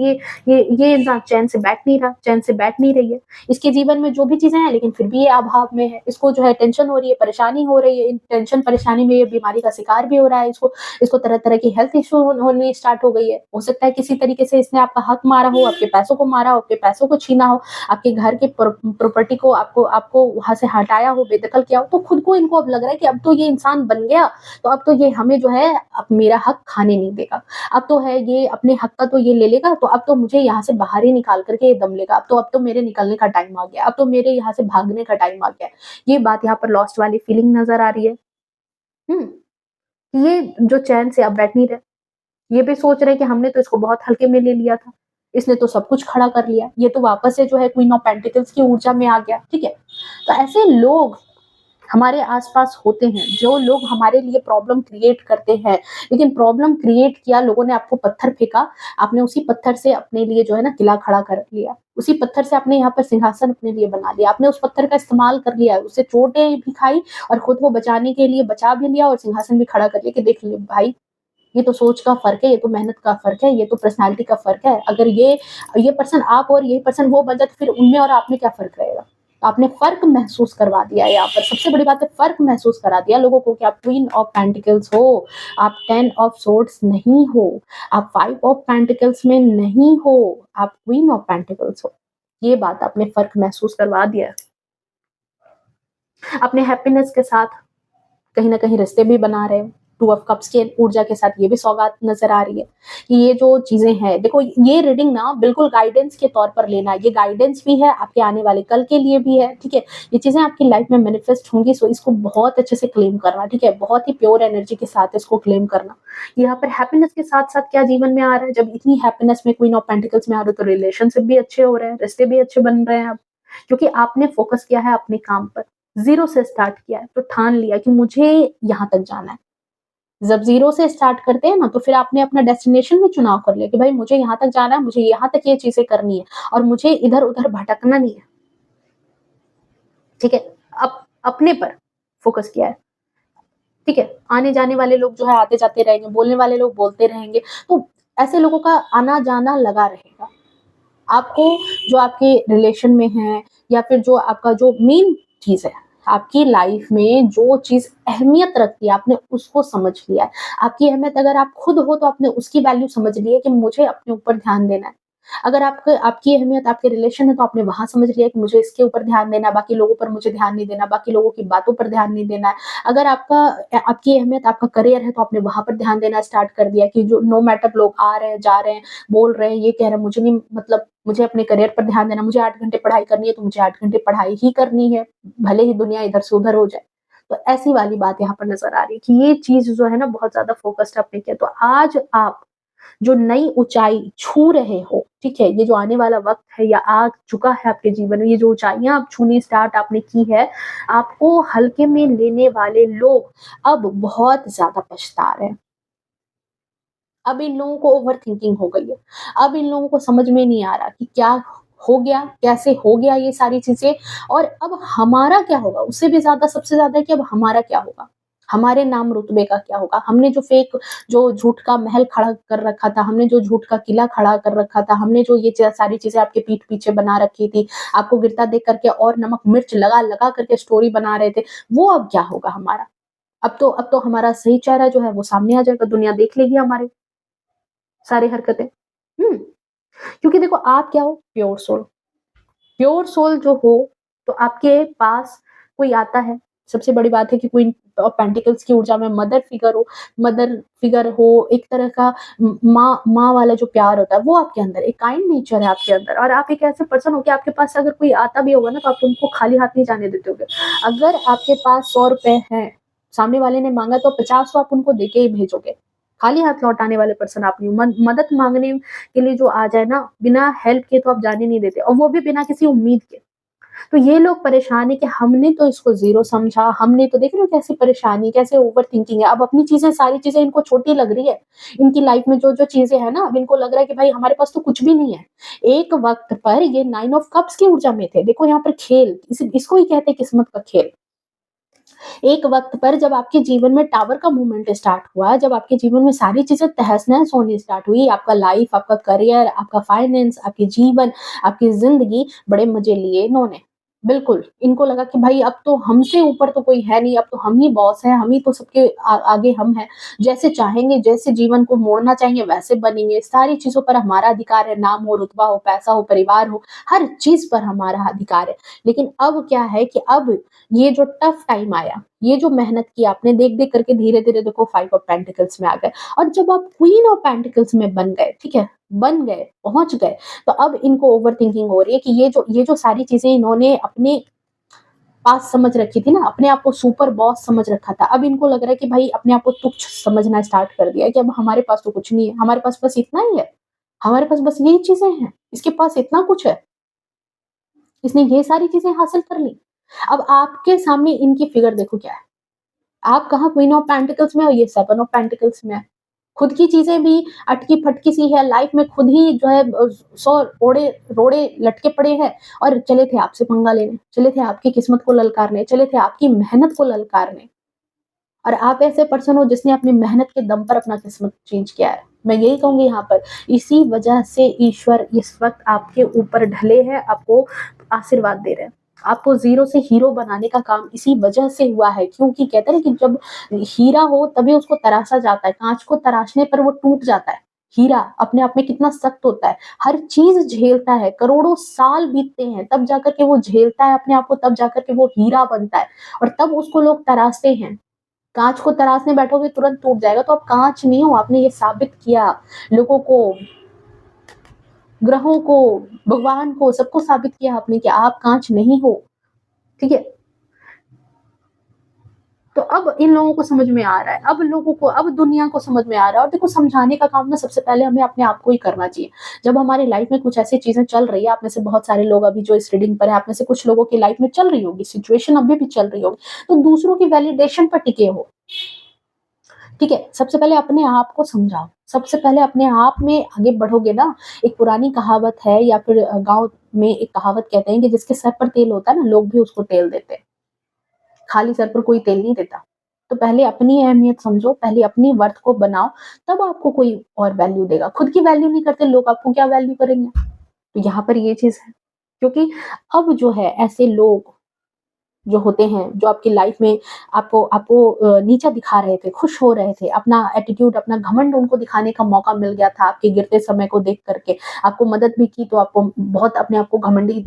ये इंसान चैन से बैठ नहीं रहा, चैन से बैठ नहीं रही है। इसके जीवन में जो भी चीज़ें हैं लेकिन फिर भी ये अभाव में है। इसको जो है टेंशन हो रही है, परेशानी हो रही है, इन टेंशन परेशानी में ये बीमारी का शिकार भी हो रहा है इसको। इसको तरह-तरह की हेल्थ इश्यू होने स्टार्ट हो गई है। हो सकता है किसी तरीके से इसने आपका हक मारा हो, आपके पैसों को मारा हो, आपके पैसों को छीना हो, आपके घर के प्रॉपर्टी को आपको आपको वहाँ से हटाया हो, बेदखल किया हो, तो खुद को इनको अब लग रहा है कि अब तो ये इंसान बन गया, तो अब तो ये हमें जो है अब मेरा हक खाने नहीं देगा। अब तो है ये अपने हक का तो ये ले लेगा, तो अब तो मुझे यहाँ से बाहर ही निकाल कर के ये दम लेगा, अब तो मेरे निकलने का टाइम आ गया, अब तो मेरे यहाँ से भागने का टाइम आ गया है। ये बात यहाँ पर लॉस्ट वाली फीलिंग नज़र आ रही है। हुँ, ये जो चैन से अब बैठ नहीं रहे, ये भी सोच रहे हैं कि हमने तो इसको बहुत हल्के में ले लिया था, इसने तो सब कुछ खड़ा कर लिया, ये तो वापस से जो है क्वीन ऑफ पेंटिकल्स की ऊर्जा में आ गया, ठीक है? तो ऐसे लोग हमारे आस-पास होते हैं, जो लोग हमारे लिए प्रॉब्लम क्रिएट करते हैं, लेकिन प्रॉब्लम क्रिएट किया, लोगों ने आपको पत्थर फेंका, आपने उसी पत्थर से अपने लिए जो है ना किला खड़ा कर लिया। उसी पत्थर से आपने यहाँ पर सिंहासन अपने लिए बना लिया, आपने उस पत्थर का इस्तेमाल कर लिया, उससे चोटें भी खाई और खुद को बचाने के लिए बचा भी लिया और सिंहासन भी खड़ा कर लिया कि देख ले भाई, ये तो सोच का फ़र्क है, ये तो मेहनत का फ़र्क है, ये तो पर्सनैलिटी का फ़र्क है। अगर ये पर्सन आप और ये पर्सन वो बन जाए, तो फिर उनमें और आप में क्या फ़र्क रहेगा? तो आपने फ़र्क महसूस करवा दिया है यहाँ पर। सबसे बड़ी बात है, फ़र्क महसूस करा दिया लोगों को कि आप क्वीन ऑफ पेंटिकल्स हो, आप 10 ऑफ सोर्ड्स नहीं हो, आप 5 ऑफ पेंटिकल्स में नहीं हो, आप क्वीन ऑफ पेंटिकल्स हो। ये बात आपने फ़र्क महसूस करवा दिया है। अपने हैप्पीनेस के साथ कहीं न कहीं रिश्ते भी बना रहे हो। 2 ऑफ कप्स की ऊर्जा के साथ ये भी सौगात नज़र आ रही है कि ये जो चीज़ें हैं, देखो ये रीडिंग ना बिल्कुल गाइडेंस के तौर पर लेना है। ये गाइडेंस भी है, आपके आने वाले कल के लिए भी है, ठीक है? ये चीज़ें आपकी लाइफ में मैनिफेस्ट होंगी, सो इसको बहुत अच्छे से क्लेम करना, ठीक है? बहुत ही प्योर एनर्जी के साथ इसको क्लेम करना। यहाँ पर हैप्पीनेस के साथ-साथ क्या जीवन में आ रहा है, जब इतनी हैप्पीनेस में क्वीन ऑफ पेंटिकल्स में आ रहे हो, तो रिलेशनशिप भी अच्छे हो रहे हैं, रिश्ते भी अच्छे बन रहे हैं अब। क्योंकि आपने फोकस किया है अपने काम पर, ज़ीरो से स्टार्ट किया है, तो ठान लिया कि मुझे यहाँ तक जाना है। जब ज़ीरो से स्टार्ट करते हैं ना, तो फिर आपने अपना डेस्टिनेशन भी चुनाव कर लिया कि भाई मुझे यहाँ तक जाना है, मुझे यहाँ तक ये चीज़ें करनी है और मुझे इधर-उधर भटकना नहीं है, ठीक है? अपने पर फोकस किया है, ठीक है? आने-जाने वाले लोग जो है आते-जाते रहेंगे, बोलने वाले लोग बोलते रहेंगे, तो ऐसे लोगों का आना-जाना लगा रहेगा। आपको जो आपके रिलेशन में है या फिर जो आपका जो मेन चीज़ है, आपकी लाइफ में जो चीज़ अहमियत रखती है, आपने उसको समझ लिया है। आपकी अहमियत अगर आप खुद हो, तो आपने उसकी वैल्यू समझ ली है कि मुझे अपने ऊपर ध्यान देना है। अगर आपको आपकी अहमियत आपके रिलेशन है, तो आपने वहाँ समझ लिया कि मुझे इसके ऊपर ध्यान देना है, बाकी लोगों पर मुझे ध्यान नहीं देना, बाकी लोगों की बातों पर ध्यान नहीं देना है। अगर आपकी अहमियत आपका करियर है, तो आपने वहाँ पर ध्यान देना स्टार्ट कर दिया कि जो नो मैटर लोग आ रहे हैं, जा रहे हैं, बोल रहे हैं, ये कह रहे हैं, मुझे नहीं मतलब मुझे अपने करियर पर ध्यान देना, मुझे 8 घंटे पढ़ाई करनी है, तो मुझे 8 घंटे पढ़ाई ही करनी है, भले ही दुनिया इधर से उधर हो जाए। तो ऐसी वाली बात यहाँ पर नज़र आ रही है कि ये चीज़ जो है ना बहुत ज़्यादा फ़ोकस्ड आपने किया। तो आज आप जो नई ऊँचाई छू रहे हो, ठीक है? ये जो आने वाला वक़्त है या आ चुका है आपके जीवन में, ये जो ऊँचाइयाँ आप छूनी स्टार्ट आपने की है, आपको हल्के में लेने वाले लोग अब बहुत ज़्यादा पछता रहे हैं। अब इन लोगों को ओवरथिंकिंग हो गई है। अब इन लोगों को समझ में नहीं आ रहा कि क्या हो गया, कैसे हो गया ये सारी चीज़ें और अब हमारा क्या होगा? उससे भी ज़्यादा सबसे ज़्यादा है कि अब हमारा क्या होगा? हमारे नाम रुतबे का क्या होगा? हमने जो झूठ का महल खड़ा कर रखा था, हमने जो झूठ का किला खड़ा कर रखा था, हमने जो ये सारी चीज़ें आपके पीठ पीछे बना रखी थी, आपको गिरता देख कर के और नमक मिर्च लगा-लगा करके स्टोरी बना रहे थे, वो अब क्या होगा हमारा? अब तो हमारा सही चेहरा जो है वो सामने आ जाएगा, दुनिया देख लेगी हमारी सारी हरकतें। हुँ, क्योंकि देखो आप क्या हो? Pure soul. प्योर सोल जो हो, तो आपके पास कोई आता है, सबसे बड़ी बात है कि क्वीन ऑफ पेंटिकल्स की ऊर्जा में मदर फिगर हो, एक तरह का माँ माँ वाला जो प्यार होता है, वो आपके अंदर, एक काइंड नेचर है आपके अंदर और आप एक ऐसे पर्सन हो कि आपके पास अगर कोई आता भी होगा ना, तो आप उनको खाली हाथ नहीं जाने देते होगे। अगर आपके पास ₹100 हैं, सामने वाले ने माँगा तो 50 तो आप उनको देके ही भेजोगे। खाली हाथ लौटाने वाले पर्सन आप नहीं हो। मदद माँगने के लिए जो आ जाए ना, बिना हेल्प के तो आप जाने नहीं देते और वो भी बिना किसी उम्मीद के। तो ये लोग परेशान हैं कि हमने तो इसको ज़ीरो समझा, हमने तो देख रहे हो कैसी परेशानी, कैसे ओवरथिंकिंग है। अब अपनी चीज़ें सारी चीज़ें इनको छोटी लग रही है। इनकी लाइफ़ में जो-जो चीज़ें हैं ना, अब इनको लग रहा है कि भाई हमारे पास तो कुछ भी नहीं है। एक वक़्त पर ये 9 ऑफ कप्स की ऊर्जा में थे। देखो यहाँ पर खेल, इसको ही कहते हैं किस्मत का खेल। एक वक़्त पर जब आपके जीवन में टावर का मूवमेंट स्टार्ट हुआ, जब आपके जीवन में सारी चीज़ें तहस-नहस होनी स्टार्ट हुई, आपका लाइफ़, आपका करियर, आपका फाइनेंस, आपकी जीवन, आपकी ज़िंदगी, बड़े मज़े लिए इन्होंने। बिल्कुल, इनको लगा कि भाई अब तो हमसे ऊपर तो कोई है नहीं, अब तो हम ही बॉस हैं, हम ही तो सबके आगे हम हैं। जैसे चाहेंगे, जैसे जीवन को मोड़ना चाहेंगे वैसे बनेंगे, सारी चीज़ों पर हमारा अधिकार है, नाम हो, रुतबा हो, पैसा हो, परिवार हो, हर चीज़ पर हमारा अधिकार है। लेकिन अब क्या है कि अब ये जो टफ टाइम आया, ये जो मेहनत की आपने देख-देख करके धीरे-धीरे देखो 5 ऑफ पेंटिकल्स में आ गए और जब आप क्वीन ऑफ पेंटिकल्स में बन गए, ठीक है? बन गए, पहुँच गए, तो अब इनको ओवरथिंकिंग हो रही है कि ये जो सारी चीज़ें इन्होंने अपने पास समझ रखी थी ना, अपने आप को सुपर बॉस समझ रखा था। अब इनको लग रहा है कि भाई अपने आप को तुच्छ समझना स्टार्ट कर दिया है कि अब हमारे पास तो कुछ नहीं है, हमारे पास बस इतना ही है, हमारे पास बस यही चीज़ें हैं, इसके पास इतना कुछ है, इसने ये सारी चीज़ें हासिल कर ली। अब आपके सामने इनकी फिगर देखो क्या है, आप कहाँ क्वीन ऑफ पेंटिकल्स में हो, ये सेवन ऑफ पेंटिकल्स में है। खुद की चीज़ें भी अटकी-फटकी सी है, लाइफ में खुद ही जो है 100 ओड़े रोड़े लटके पड़े हैं और चले थे आपसे पंगा लेने, चले थे आपकी किस्मत को ललकारने, चले थे आपकी मेहनत को ललकारने। और आप ऐसे पर्सन हो जिसने अपनी मेहनत के दम पर अपना किस्मत चेंज किया है। मैं यही कहूँगी यहाँ पर, इसी वजह से ईश्वर इस वक़्त आपके ऊपर ढले हैं, आपको आशीर्वाद दे रहे हैं। आपको ज़ीरो से हीरो बनाने का काम इसी वजह से हुआ है, क्योंकि कहते हैं ना कि जब हीरा हो तभी उसको तराशा जाता है, काँच को तराशने पर वो टूट जाता है। हीरा अपने आप में कितना सख्त होता है, हर चीज़ झेलता है, करोड़ों साल बीतते हैं, तब जाकर के वो झेलता है अपने आप को, तब जाकर के वो हीरा बनता है और तब उसको लोग तराशते हैं। काँच को तराशने बैठोगे तुरंत टूट जाएगा, तो आप काँच नहीं हो, आपने ये साबित किया लोगों को, ग्रहों को, भगवान को, सबको साबित किया आपने कि आप काँच नहीं हो, ठीक है? तो अब इन लोगों को समझ में आ रहा है, अब लोगों को, अब दुनिया को समझ में आ रहा है और देखो समझाने का काम ना सबसे पहले हमें अपने आप को ही करना चाहिए। जब हमारी लाइफ में कुछ ऐसी चीज़ें चल रही है, आप में से बहुत सारे लोग अभी जो इस रीडिंग पर हैं, आप में से कुछ लोगों की लाइफ में चल रही होगी, सिचुएशन अभी भी चल रही होगी, तो दूसरों की वैलिडेशन पर टिके हो। ठीक है, सबसे पहले अपने आप को समझाओ, सबसे पहले अपने आप में आगे बढ़ोगे ना। एक पुरानी कहावत है या फिर गाँव में एक कहावत कहते हैं कि जिसके सर पर तेल होता है ना, लोग भी उसको तेल देते हैं, खाली सर पर कोई तेल नहीं देता। तो पहले अपनी अहमियत समझो, पहले अपनी वर्थ को बनाओ, तब आपको कोई और वैल्यू देगा। खुद की वैल्यू नहीं करते लोग, आपको क्या वैल्यू करेंगे? तो यहाँ पर ये चीज़ है, क्योंकि अब जो है ऐसे लोग जो होते हैं, जो आपकी लाइफ में आपको आपको नीचा दिखा रहे थे, खुश हो रहे थे, अपना एटीट्यूड, अपना घमंड उनको दिखाने का मौका मिल गया था आपके गिरते समय को देख कर के। आपको मदद भी की तो आपको बहुत अपने आप को घमंडी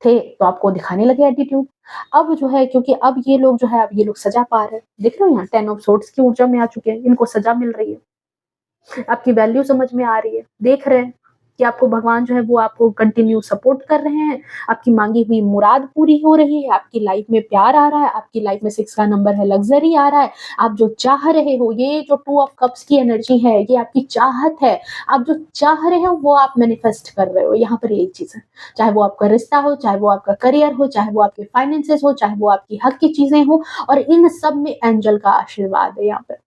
थे, तो आपको दिखाने लगे एटीट्यूड। अब जो है, क्योंकि अब ये लोग जो है, अब ये लोग सज़ा पा रहे हैं। देख रहे हो यहाँ 10 ऑफ सोर्ड्स की ऊर्जा में आ चुके हैं, इनको सज़ा मिल रही है। आपकी वैल्यू समझ में आ रही है, देख रहे हैं कि आपको भगवान जो है वो आपको कंटिन्यू सपोर्ट कर रहे हैं, आपकी मांगी हुई मुराद पूरी हो रही है, आपकी लाइफ में प्यार आ रहा है, आपकी लाइफ में 6 का नंबर है, लग्जरी आ रहा है, आप जो चाह रहे हो, ये जो 2 ऑफ कप्स की एनर्जी है, ये आपकी चाहत है, आप जो चाह रहे हो वो आप मैनिफेस्ट कर रहे हो। यहाँ पर यही चीज़ है, चाहे वो आपका रिश्ता हो, चाहे वो आपका करियर हो, चाहे वो आपके फाइनेंसेस हो, चाहे वो आपकी हक की चीजें हो, और इन सब में एंजल का आशीर्वाद है। यहाँ पर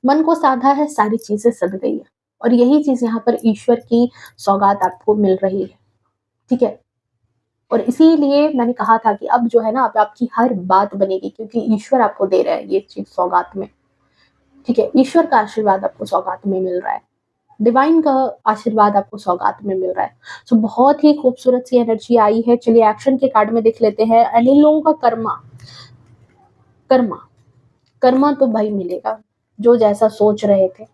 मन को साधा है, सारी चीजें सध गई है, और यही चीज यहाँ पर ईश्वर की सौगात आपको मिल रही है, ठीक है। और इसीलिए मैंने कहा था कि अब जो है ना, अब आपकी हर बात बनेगी, क्योंकि ईश्वर आपको दे रहा है ये चीज सौगात में, ठीक है। ईश्वर का आशीर्वाद आपको सौगात में मिल रहा है, डिवाइन का आशीर्वाद आपको सौगात में मिल रहा है। सो बहुत ही खूबसूरत सी एनर्जी आई है। चलिए एक्शन के कार्ड में देख लेते हैं। एंड इन लोगों का कर्मा, कर्मा कर्मा तो भाई मिलेगा, जो जैसा सोच रहे थे।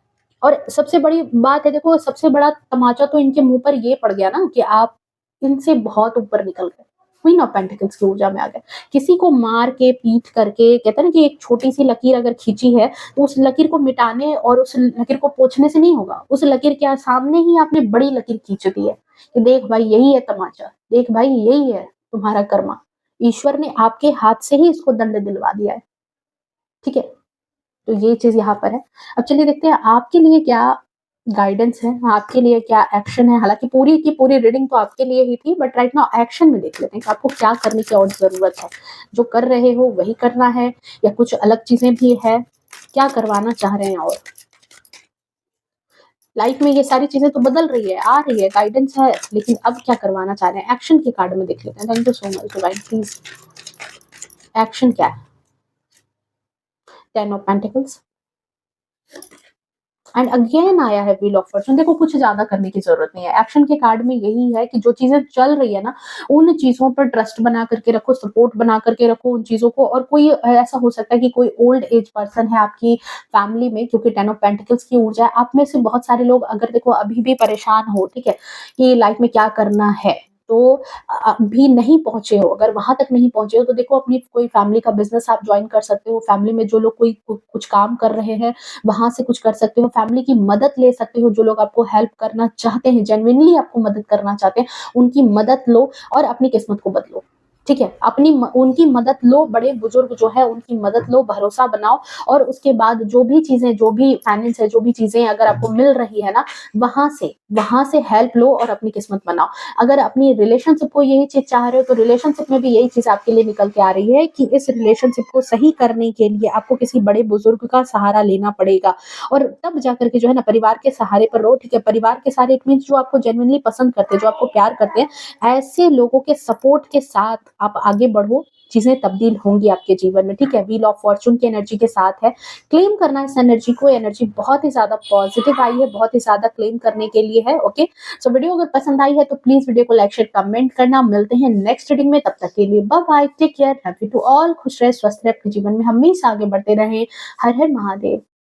और सबसे बड़ी बात है, देखो सबसे बड़ा तमाचा तो इनके मुंह पर ये पड़ गया ना कि आप इनसे बहुत ऊपर निकल गए, क्वीन ऑफ पेंटिकल्स की ऊर्जा में आ गए। किसी को मार के पीट करके, कहते हैं ना कि एक छोटी सी लकीर अगर खींची है तो उस लकीर को मिटाने और उस लकीर को पोंछने से नहीं होगा, उस लकीर के सामने ही आपने बड़ी लकीर खींच दी है कि देख भाई यही है तमाचा, देख भाई यही है तुम्हारा कर्मा। ईश्वर ने आपके हाथ से ही इसको दंड दिलवा दिया है, ठीक है। तो ये चीज यहाँ पर है। अब चलिए देखते हैं आपके लिए क्या गाइडेंस है, आपके लिए क्या एक्शन है। हालांकि पूरी की पूरी रीडिंग तो आपके लिए ही थी, बट राइट नाउ एक्शन में देख लेते हैं कि आपको क्या करने की और जरूरत है। जो कर रहे हो वही करना है, या कुछ अलग चीजें भी है, क्या करवाना चाह रहे हैं। और लाइफ में ये सारी चीजें तो बदल रही है, आ रही है, गाइडेंस है, लेकिन अब क्या करवाना चाह रहे हैं, एक्शन के कार्ड में देख लेते हैं। Thank you so much divine, please action क्या है। 10 ऑफ पेंटिकल्स एंड अगेन आया है व्हील ऑफ फॉर्चून। देखो कुछ ज्यादा करने की जरूरत नहीं है। एक्शन के कार्ड में यही है कि जो चीजें चल रही है ना, उन चीजों पर ट्रस्ट बना करके रखो, सपोर्ट बना करके रखो उन चीजों को। और कोई ऐसा हो सकता है कि कोई ओल्ड एज पर्सन है आपकी फैमिली में, क्योंकि 10 ऑफ पेंटिकल्स की ऊर्जा है। आप में से बहुत सारे लोग अगर देखो अभी भी परेशान हो, ठीक है, कि लाइफ में क्या करना है, तो भी नहीं पहुँचे हो, अगर वहाँ तक नहीं पहुँचे हो तो देखो अपनी कोई फैमिली का बिज़नेस आप जॉइन कर सकते हो, फैमिली में जो लोग कोई कुछ काम कर रहे हैं, वहाँ से कुछ कर सकते हो, फैमिली की मदद ले सकते हो, जो लोग आपको हेल्प करना चाहते हैं, जेनुइनली आपको मदद करना चाहते हैं, उनकी मदद लो और अपनी किस्मत को बदलो। ठीक है? उनकी मदद लो, बड़े-बुजुर्ग जो है उनकी मदद लो, भरोसा बनाओ और उसके बाद जो भी चीज़ें, जो भी फाइनेंस है, जो भी चीज़ें अगर आपको मिल रही है ना, वहाँ से हेल्प लो और अपनी किस्मत बनाओ। अगर अपनी रिलेशनशिप को यही चीज़ चाह रहे हो, तो रिलेशनशिप में भी यही चीज़ आपके लिए निकल के आ रही है कि इस रिलेशनशिप को सही करने के लिए आपको किसी बड़े-बुजुर्ग का सहारा लेना पड़ेगा और तब जाकर के जो है ना परिवार के सहारे पर रहो, ठीक है? परिवार के सहारे इट मीन्स जो आपको जेनुइनली पसंद करते हैं, जो आपको प्यार करते हैं, ऐसे लोगों के सपोर्ट के साथ आप आगे बढ़ो, चीज़ें तब्दील होंगी आपके जीवन में, ठीक है? व्हील ऑफ फॉर्च्यून की एनर्जी के साथ है, क्लेम करना इस एनर्जी को, एनर्जी बहुत ही ज़्यादा पॉजिटिव आई है, बहुत ही ज़्यादा क्लेम करने के लिए है, ओके? सो वीडियो अगर पसंद आई है तो प्लीज़ वीडियो को लाइक, शेयर, कमेंट करना। मिलते हैं नेक्स्ट रीडिंग में, तब तक के लिए bye bye, take care, happy to all, खुश रहे, स्वस्थ रहे, अपने जीवन में हमेशा आगे बढ़ते रहें। हर हर महादेव।